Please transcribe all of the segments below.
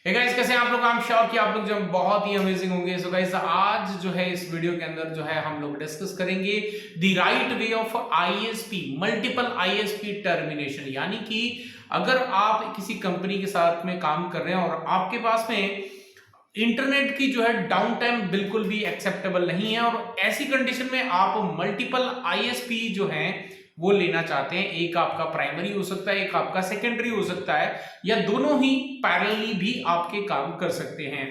Hey guys, कैसे हैं आप लोग। आई एम श्योर कि आप लोग जो बहुत ही अमेजिंग होंगे। सो गाइस, आज जो है इस वीडियो के अंदर जो है हम लोग डिस्कस करेंगे the right way of ISP, multiple ISP termination. यानी कि अगर आप किसी कंपनी के साथ में काम कर रहे हैं और आपके पास में इंटरनेट की जो है डाउन टाइम बिल्कुल भी एक्सेप्टेबल नहीं है और ऐसी कंडीशन में आप मल्टीपल आईएसपी जो हैं वो लेना चाहते हैं। एक आपका प्राइमरी हो सकता है, एक आपका सेकेंडरी हो सकता है, या दोनों ही पैरेलली भी आपके काम कर सकते हैं।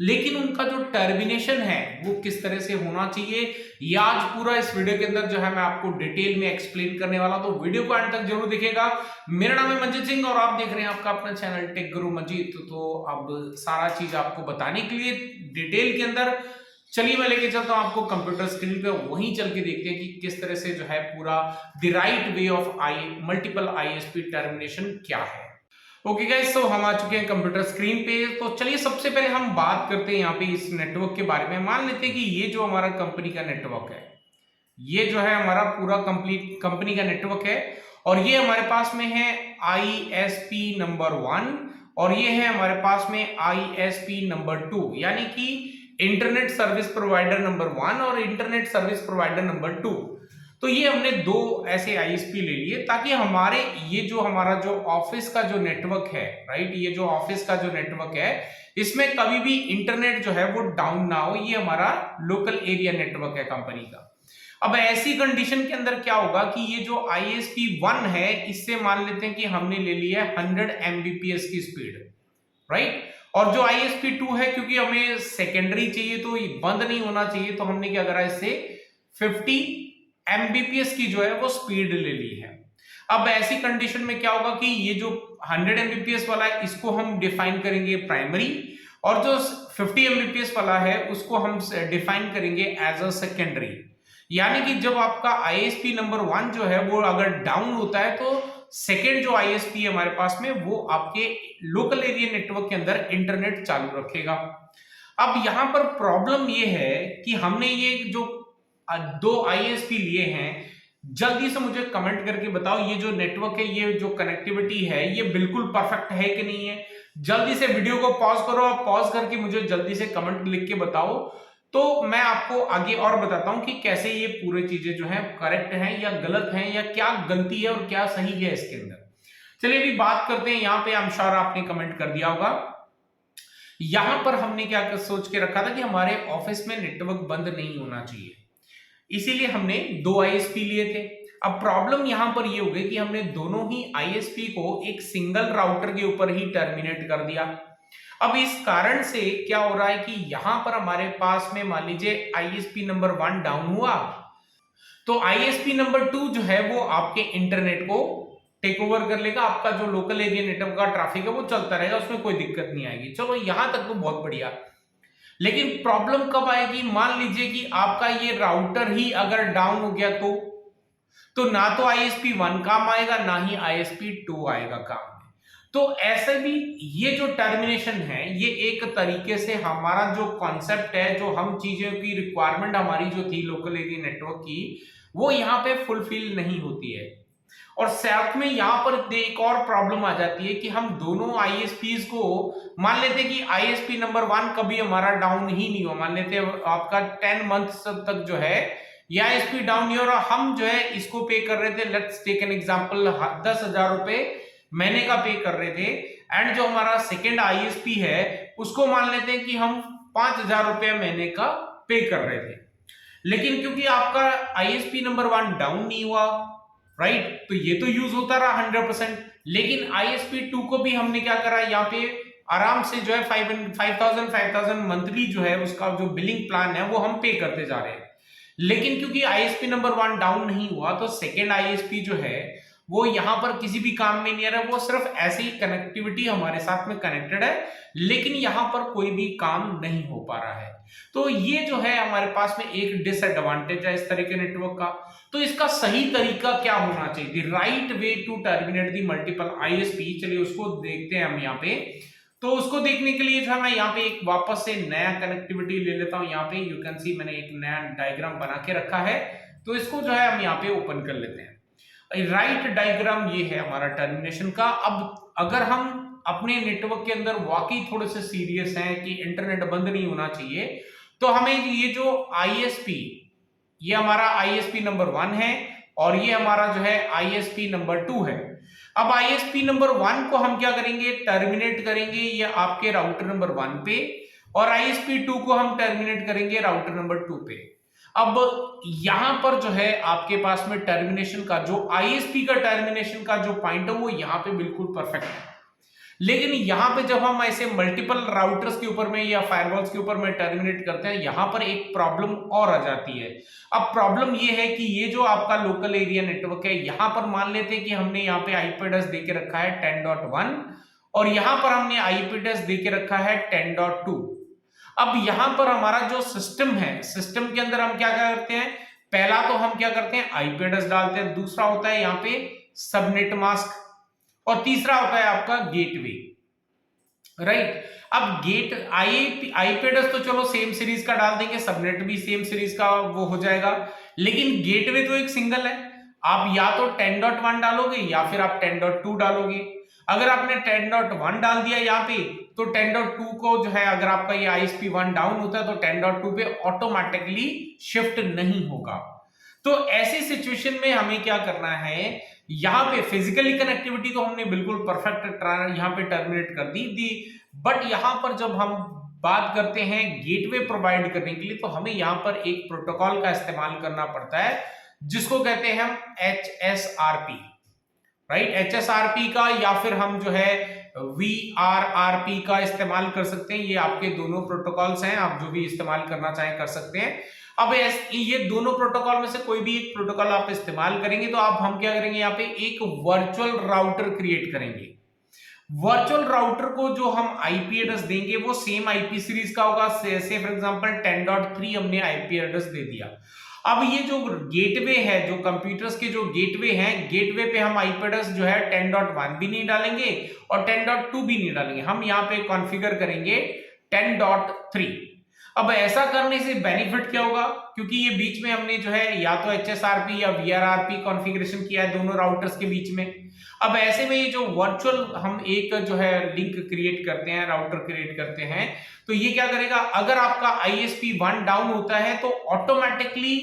लेकिन उनका जो टर्मिनेशन है वो किस तरह से होना चाहिए, ये आज पूरा इस वीडियो के अंदर जो है मैं आपको डिटेल में एक्सप्लेन करने वाला, तो वीडियो को अंत तक जरूर देखिएगा। मेरा नाम है मंजीत सिंह और आप देख रहे हैं आपका अपना चैनल टेक गुरु मंजीत। तो अब सारा चीज आपको बताने के लिए डिटेल के अंदर चलिए मैं लेके चलता हूं आपको कंप्यूटर स्क्रीन पे, वहीं चल के देखते हैं कि किस तरह से जो है पूरा the right way of multiple ISP termination क्या है। ओके गाइस, तो हम आ चुके हैं कंप्यूटर स्क्रीन पे। तो चलिए सबसे पहले हम बात करते हैं यहाँ पे इस नेटवर्क के बारे में। मान लेते हैं कि ये जो हमारा कंपनी का नेटवर्क है, ये जो है हमारा पूरा कंप्लीट कंपनी का नेटवर्क है और ये हमारे पास में है आईएसपी नंबर 1 और ये है हमारे पास में आईएसपी नंबर 2, यानी कि इंटरनेट सर्विस प्रोवाइडर नंबर 1 और इंटरनेट सर्विस प्रोवाइडर नंबर 2। तो ये हमने दो ऐसे आईएसपी ले लिए ताकि हमारे ये जो हमारा जो ऑफिस का जो नेटवर्क है, राइट, ये जो ऑफिस का जो नेटवर्क है इसमें कभी भी इंटरनेट जो है वो डाउन ना हो। ये हमारा लोकल एरिया नेटवर्क है कंपनी का। अब ऐसी कंडीशन के अंदर क्या होगा कि ये जो आईएसपी 1 है इससे मान लेते हैं कि हमने ले लिया है 100 एमबीपीएस की स्पीड, राइट। और जो आईएसपी 2 है, क्योंकि हमें सेकेंडरी चाहिए तो ये बंद नहीं होना चाहिए, तो हमने क्या करा, इससे 50 एमबीपीएस की जो है वो स्पीड ले ली है। अब ऐसी कंडीशन में क्या होगा कि ये जो 100 एमबीपीएस वाला है इसको हम डिफाइन करेंगे प्राइमरी और जो 50 एमबीपीएस वाला है उसको हम डिफाइन करेंगे एज अ सेकेंडरी। यानी कि जब आपका आईएसपी नंबर 1 जो है वो अगर डाउन होता है तो सेकेंड जो आईएसपी है हमारे पास में वो आपके लोकल एरिया नेटवर्क के अंदर इंटरनेट चालू रखेगा। अब यहां पर प्रॉब्लम ये है कि हमने ये जो दो आईएसपी लिए हैं, जल्दी से मुझे कमेंट करके बताओ ये जो नेटवर्क है, ये जो कनेक्टिविटी है ये बिल्कुल परफेक्ट है कि नहीं है। जल्दी से वीडियो को पॉज करो और पॉज करके मुझे जल्दी से कमेंट लिख के बताओ, तो मैं आपको आगे और बताता हूं कि कैसे ये पूरी चीजें जो हैं करेक्ट हैं या गलत हैं, या क्या गलती है और क्या सही है इसके अंदर। चलिए अभी बात करते हैं। यहां पे आई एम श्योर आपने कमेंट कर दिया होगा। यहां पर हमने क्या सोच के रखा था कि हमारे ऑफिस में नेटवर्क बंद नहीं होना चाहिए, इसीलिए हमने दो आईएसपी लिए थे। अब प्रॉब्लम यहां पर ये हो गई कि हमने दोनों ही आईएसपी को एक सिंगल राउटर के ऊपर ही टर्मिनेट कर दिया। अब इस कारण से क्या हो रहा है कि यहां पर हमारे पास में मान लीजिए आईएसपी नंबर 1 डाउन हुआ तो आईएसपी नंबर 2 जो है वो आपके इंटरनेट को टेक ओवर कर लेगा। आपका जो लोकल एरिया नेटवर्क का ट्रैफिक है वो चलता रहेगा, उसमें कोई दिक्कत नहीं आएगी। चलो यहां तक तो बहुत बढ़िया। लेकिन प्रॉब्लम कब आएगी, मान लीजिए कि आपका ये राउटर ही अगर डाउन हो गया तो ना तो आईएसपी 1 काम आएगा ना ही आईएसपी 2 आएगा काम। तो ऐसे भी ये जो टर्मिनेशन है ये एक तरीके से हमारा जो कॉन्सेप्ट है, जो हम चीजों की रिक्वायरमेंट हमारी जो थी लोकल एरिया नेटवर्क की, वो यहाँ पे फुलफिल नहीं होती है। और साथ में यहाँ पर एक और प्रॉब्लम आ जाती है कि हम दोनों आईएसपीज को मान लेते हैं कि आईएसपी नंबर 1 कभी हमारा डाउन ही नहीं हुआ, मान लेते हैं आपका 10 मंथ्स तक जो है ये आईएसपी डाउन नहीं हो रहा, हम जो है इसको पे कर रहे थे, लेट्स टेक एन एग्जांपल 10,000 रुपए महीने का पे कर रहे थे। एंड जो हमारा सेकेंड आईएसपी है उसको मान लेते हैं कि हम 5,000 रुपए महीने का पे कर रहे थे। लेकिन क्योंकि आपका आईएसपी नंबर 1 डाउन नहीं हुआ, राइट, तो ये तो यूज होता रहा 100%। लेकिन आईएसपी 2 को भी हमने क्या करा, यहाँ पे आराम से जो है 5,000 मंथली जो है उसका जो बिलिंग प्लान है वो हम पे करते जा रहे हैं। लेकिन क्योंकि आईएसपी नंबर 1 डाउन नहीं हुआ तो सेकेंड आईएसपी जो है वो यहां पर किसी भी काम में नहीं आ रहा, वो सिर्फ ऐसी ही कनेक्टिविटी हमारे साथ में कनेक्टेड है, लेकिन यहां पर कोई भी काम नहीं हो पा रहा है। तो ये जो है हमारे पास में एक डिसएडवांटेज है इस तरह के नेटवर्क का। तो इसका सही तरीका क्या होना चाहिए, the right way to terminate the multiple ISP, चलिए उसको देखते हैं हम यहाँ पे। तो उसको देखने के लिए जो है मैं यहाँ पे एक वापस से नया कनेक्टिविटी ले लेता हूँ। यहाँ पे यू कैन सी मैंने एक नया डायग्राम बना के रखा है, तो इसको जो है हम यहाँ पे ओपन कर लेते हैं। राइट डायग्राम ये है हमारा टर्मिनेशन का। अब अगर हम अपने नेटवर्क के अंदर वाकई थोड़े से सीरियस हैं कि इंटरनेट बंद नहीं होना चाहिए, तो हमें ये जो आईएसपी, ये हमारा आईएसपी नंबर 1 है और ये हमारा जो है आईएसपी नंबर 2 है। अब आईएसपी नंबर 1 को हम क्या करेंगे, टर्मिनेट करेंगे ये आपके राउटर नंबर 1 पे, और आईएसपी 2 को हम टर्मिनेट करेंगे राउटर नंबर 2 पे। अब यहां पर जो है आपके पास में टर्मिनेशन का जो आईएसपी का टर्मिनेशन का जो पॉइंट है वो यहां पे बिल्कुल परफेक्ट है, लेकिन यहां पे जब हम ऐसे मल्टीपल राउटर्स के ऊपर में या फायरवॉल्स के ऊपर में टर्मिनेट करते हैं, यहां पर एक प्रॉब्लम और आ जाती है। अब प्रॉब्लम ये है कि ये जो आपका लोकल एरिया नेटवर्क है, यहां पर मान लेते हैं कि हमने यहाँ पे आईपी एड्रेस देके रखा है 10.1 और यहां पर हमने आईपी एड्रेस देके रखा है 10.2। अब यहां पर हमारा जो सिस्टम है, सिस्टम के अंदर हम क्या करते हैं, पहला तो हम क्या करते हैं आईपी एड्रेस डालते हैं, दूसरा होता है यहाँ पे सबनेट मास्क और तीसरा होता है आपका गेटवे, राइट। अब आईपी एड्रेस तो चलो सेम सीरीज का डाल देंगे, सबनेट भी सेम सीरीज का वो हो जाएगा, लेकिन गेटवे तो एक सिंगल है। आप या तो 10.1 डालोगे या फिर आप 10.2 डालोगे। अगर आपने 10.1 डाल दिया यहाँ पे तो 10.2 को जो है, अगर आपका ये आईएसपी 1 डाउन होता है तो 10.2 पे ऑटोमेटिकली शिफ्ट नहीं होगा। तो ऐसी सिचुएशन में हमें क्या करना है, यहाँ पे फिजिकली कनेक्टिविटी तो हमने बिल्कुल परफेक्ट यहाँ पे टर्मिनेट कर दी, बट यहाँ पर जब हम बात करते हैं गेटवे प्रोवाइड करने के लिए, तो हमें यहाँ पर एक प्रोटोकॉल का इस्तेमाल करना पड़ता है जिसको कहते हैं हम HSRP, राइट। HSRP का या फिर हम जो है VRRP का इस्तेमाल कर सकते हैं। ये आपके दोनों प्रोटोकॉल्स हैं, आप जो भी इस्तेमाल करना चाहें कर सकते हैं। अब ये दोनों प्रोटोकॉल में से कोई भी एक प्रोटोकॉल आप इस्तेमाल करेंगे तो आप हम क्या करेंगे, यहाँ पे एक वर्चुअल राउटर क्रिएट करेंगे। वर्चुअल राउटर को जो हम आईपी एड्रेस देंगे वो सेम आईपी सीरीज का होगा, से फॉर एग्जांपल 10.3 हमने आईपी एड्रेस दे दिया। अब ये जो गेटवे है, जो कंप्यूटर्स के जो गेटवे हैं, गेटवे पे हम आईपी एड्रेस जो है 10.1 भी नहीं डालेंगे और 10.2 भी नहीं डालेंगे, हम यहाँ पे कॉन्फ़िगर करेंगे 10.3। अब ऐसा करने से बेनिफिट क्या होगा, क्योंकि ये बीच में हमने जो है या तो HSRP या VRRP कॉन्फ़िगरेशन किया है दोनों राउटर्स के बीच में। अब ऐसे में ये जो वर्चुअल हम एक जो है लिंक क्रिएट करते हैं, राउटर क्रिएट करते हैं, तो ये क्या करेगा, अगर आपका ISP 1 डाउन होता है तो ऑटोमेटिकली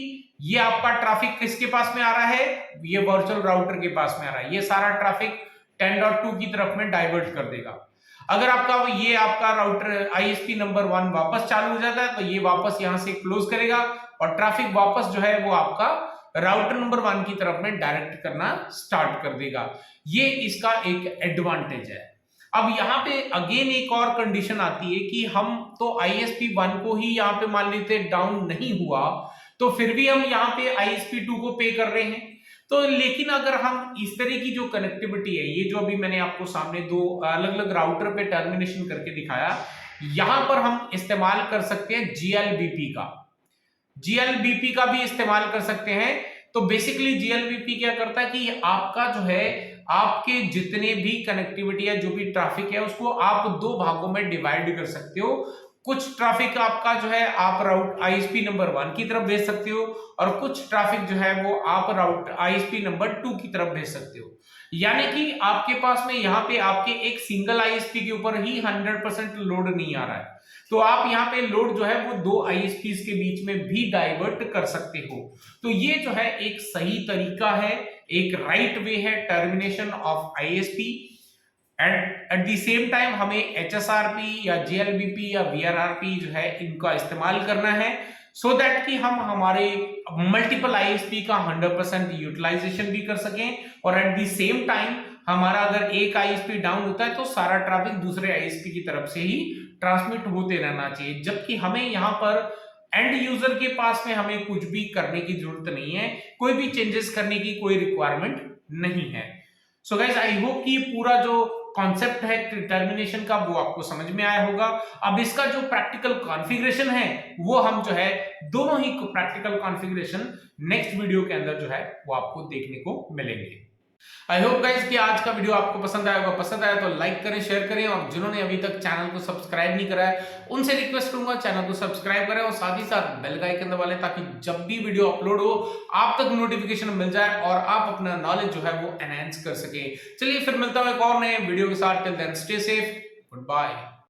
ये आपका ट्रैफिक किसके पास में आ रहा है, ये वर्चुअल राउटर के पास में आ रहा है, ये सारा ट्रैफिक 10.2 की तरफ में डाइवर्ट कर देगा। अगर आपका राउटर ISP नंबर 1 वापस चालू हो जाता है तो ये वापस यहां से क्लोज करेगा और ट्रैफिक वापस जो है वो आपका राउटर नंबर 1 की तरफ में डायरेक्ट करना स्टार्ट कर देगा। ये इसका एक एडवांटेज है। अब यहाँ पे अगेन एक और कंडीशन आती है कि हम तो ISP 1 को ही यहाँ पे मान लेते डाउन नहीं हुआ, तो फिर भी हम यहाँ पे ISP 2 को पे कर रहे हैं। तो लेकिन अगर हम इस तरह की जो कनेक्टिविटी है, ये जो अभी मैंने आपको सामने दो अलग अलग राउटर पे टर्मिनेशन करके दिखाया, यहां पर हम इस्तेमाल कर सकते हैं GLBP का भी इस्तेमाल कर सकते हैं। तो बेसिकली GLBP क्या करता है कि आपका जो है, आपके जितने भी कनेक्टिविटी है, जो भी ट्रैफिक है, उसको आप दो भागों में डिवाइड कर सकते हो। कुछ ट्रैफिक आपका जो है आप राउट ISP नंबर 1 की तरफ भेज सकते हो और कुछ ट्रैफिक जो है वो आप राउट ISP नंबर 2 की तरफ भेज सकते हो। यानी कि आपके पास में यहाँ पे आपके एक सिंगल ISP के ऊपर ही 100% लोड नहीं आ रहा है, तो आप यहाँ पे लोड जो है वो दो ISPs के बीच में भी डाइवर्ट कर सकते हो। तो ये जो है एक सही तरीका है, एक राइट वे है termination of ISP। At the same time हमें HSRP या GLBP या VRRP जो है इनका इस्तेमाल करना है, सो दैट कि हम हमारे मल्टीपल ISP का 100% यूटिलाइजेशन भी कर सकें और एट द सेम टाइम हमारा अगर एक ISP डाउन होता है तो सारा ट्रैफिक दूसरे ISP की तरफ से ही ट्रांसमिट होते रहना चाहिए, जबकि हमें यहाँ पर एंड यूजर के पास में हमें कुछ भी करने की जरूरत नहीं है, कोई भी चेंजेस करने की कोई रिक्वायरमेंट नहीं है। सो गाइस, आई होप कि पूरा जो कॉन्सेप्ट है टर्मिनेशन का वो आपको समझ में आया होगा। अब इसका जो प्रैक्टिकल कॉन्फ़िगरेशन है वो हम जो है दोनों ही प्रैक्टिकल कॉन्फ़िगरेशन नेक्स्ट वीडियो के अंदर जो है वो आपको देखने को मिलेंगे। आई होप गाइस कि आज का वीडियो आपको पसंद आया होगा। पसंद आया तो लाइक करें, शेयर करें और जिन्होंने अभी तक चैनल को सब्सक्राइब नहीं करा है उनसे रिक्वेस्ट करूंगा चैनल को सब्सक्राइब करें और साथ ही साथ बेल का आइकन दबा लें ताकि जब भी वीडियो अपलोड हो आप तक नोटिफिकेशन मिल जाए और आप अपना नॉलेज जो है वो एनहांस कर सकें। चलिए फिर मिलता हूं एक और नए वीडियो के साथ। Till then stay safe, good bye.